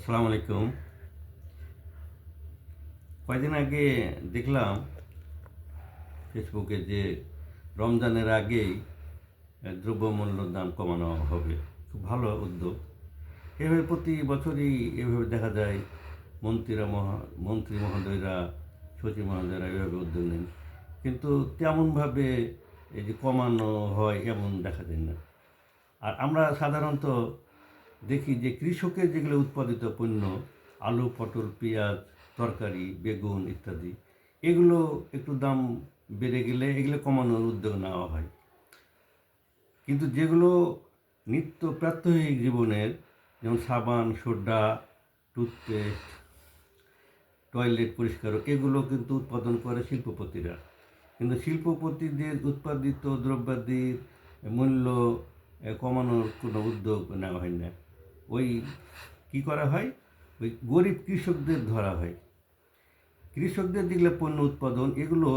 আসসালামু আলাইকুম। কয়েকদিন আগে দেখলাম ফেসবুকে যে রমজানের আগেই দ্রব্যমূল্যর দাম কমানো হবে। খুব ভালো উদ্যোগ। এভাবে প্রতি বছরই এভাবে দেখা যায় মন্ত্রী মহোদয়রা, সচিব মহোদয়রা এভাবে উদ্যোগ নেন। কিন্তু তেমনভাবে এই যে কমানো হয় এমন দেখা যায় না। আর আমরা সাধারণত দেখি যে কৃষকের যেগুলো উৎপাদিত পণ্য, আলু, পটল, পেঁয়াজ, তরকারি, বেগুন ইত্যাদি, এগুলো একটু দাম বেড়ে গেলে এগুলো কমানোর উদ্যোগ নেওয়া হয়। কিন্তু যেগুলো নিত্য প্রাত্যহিক জীবনের, যেমন সাবান, সোডা, টুথপেস্ট, টয়লেট পরিষ্কার, এগুলো কিন্তু উৎপাদন করে শিল্পপতিরা। কিন্তু শিল্পপতিদের উৎপাদিত দ্রব্যাদির মূল্য কমানোর কোনো উদ্যোগ নেওয়া হয় না। ওই কী করা হয়, ওই গরিব কৃষকদের ধরা হয়। কৃষকদের যেগুলো পণ্য উৎপাদন, এগুলো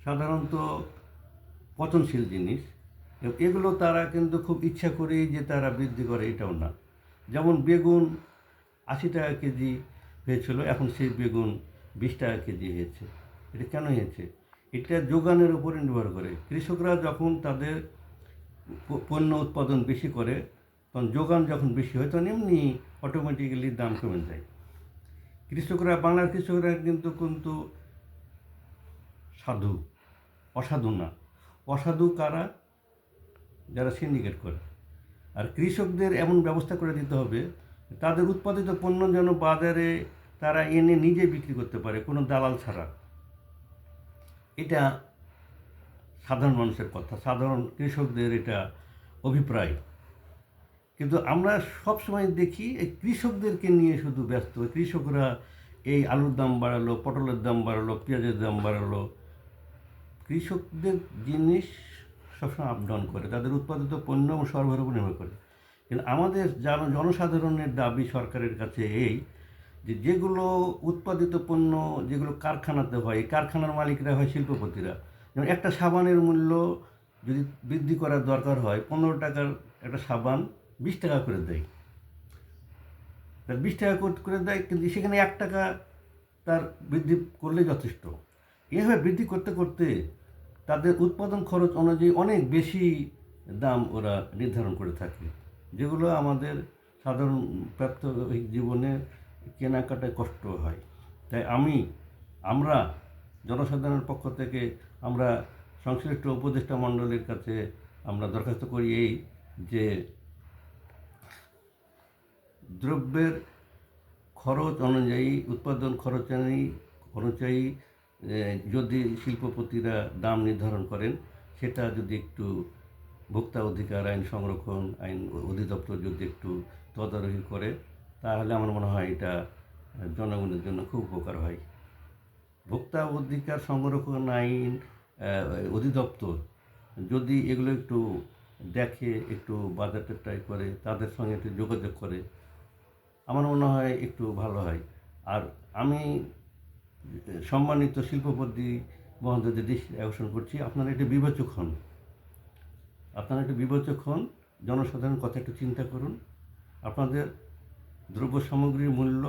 সাধারণত পচনশীল জিনিস। এগুলো তারা কিন্তু খুব ইচ্ছা করেই যে তারা বৃদ্ধি করে এটাও না। যেমন বেগুন 80 টাকা কেজি হয়েছিল, এখন সেই বেগুন 20 টাকা কেজি হয়েছে। এটা কেন হয়েছে? এটা যোগানের উপরে নির্ভর করে। কৃষকরা যখন তাদের পণ্য উৎপাদন বেশি করে, তখন যোগান যখন বেশি হয় তখন এমনি অটোমেটিক্যালি দাম কমে যায়। বাংলার কৃষকরা কিন্তু কিন্তু সাধু, অসাধু না। অসাধু কারা? যারা সিন্ডিকেট করে। আর কৃষকদের এমন ব্যবস্থা করে দিতে হবে, তাদের উৎপাদিত পণ্য যেন বাজারে তারা এনে নিজে বিক্রি করতে পারে, কোনো দালাল ছাড়া। এটা সাধারণ মানুষের কথা, সাধারণ কৃষকদের এটা অভিপ্রায়। কিন্তু আমরা সবসময় দেখি এই কৃষকদেরকে নিয়ে শুধু ব্যস্ত। কৃষকরা এই আলুর দাম বাড়ালো, পটলের দাম বাড়ালো, পেঁয়াজের দাম বাড়ালো। কৃষকদের জিনিস সবসময় আপ ডাউন করে, তাদের উৎপাদিত পণ্য এবং সরবরাহের উপর নির্ভর করে। কিন্তু আমাদের জনসাধারণের দাবি সরকারের কাছে এই যে যেগুলো উৎপাদিত পণ্য যেগুলো কারখানাতে হয়, এই কারখানার মালিকরা হয় শিল্পপতিরা। যেমন একটা সাবানের মূল্য যদি বৃদ্ধি করার দরকার হয়, 15 টাকার একটা সাবান 20 টাকা করে দেয়। 20 টাকা করে দেয়, কিন্তু সেখানে 1 টাকা তার বৃদ্ধি করলে যথেষ্ট। এভাবে বৃদ্ধি করতে করতে তাদের উৎপাদন খরচ অনুযায়ী অনেক বেশি দাম ওরা নির্ধারণ করে থাকে, যেগুলো আমাদের সাধারণ প্রাত্যহিক জীবনে কেনাকাটায় কষ্ট হয়। তাই আমরা জনসাধারণের পক্ষ থেকে আমরা সংশ্লিষ্ট উপদেষ্টা মণ্ডলীর কাছে আমরা দরখাস্ত করি এই যে দ্রব্যের খরচ অনুযায়ী, উৎপাদন খরচ অনুযায়ী যদি শিল্পপতিরা দাম নির্ধারণ করেন, সেটা যদি একটু ভোক্তা অধিকার আইন সংরক্ষণ আইন অধিদপ্তর যদি একটু তদারকি করে, তাহলে আমার মনে হয় এটা জনগণের জন্য খুব উপকার হয়। ভোক্তা অধিকার সংরক্ষণ আইন অধিদপ্তর যদি এগুলো একটু দেখে, একটু বাজারটা ট্রাই করে, তাদের সঙ্গে একটু যোগাযোগ করে, আমার মনে হয় একটু ভালো হয়। আর আমি সম্মানিত শিল্পপতি মহোদয়দের দৃষ্টি আকর্ষণ করছি, আপনারা একটু বিবেচক হন, জনসাধারণের কথা একটু চিন্তা করুন। আপনাদের দ্রব্য সামগ্রীর মূল্য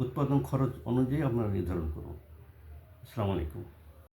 উৎপাদন খরচ অনুযায়ী আপনারা নির্ধারণ করুন। আসসালামু আলাইকুম।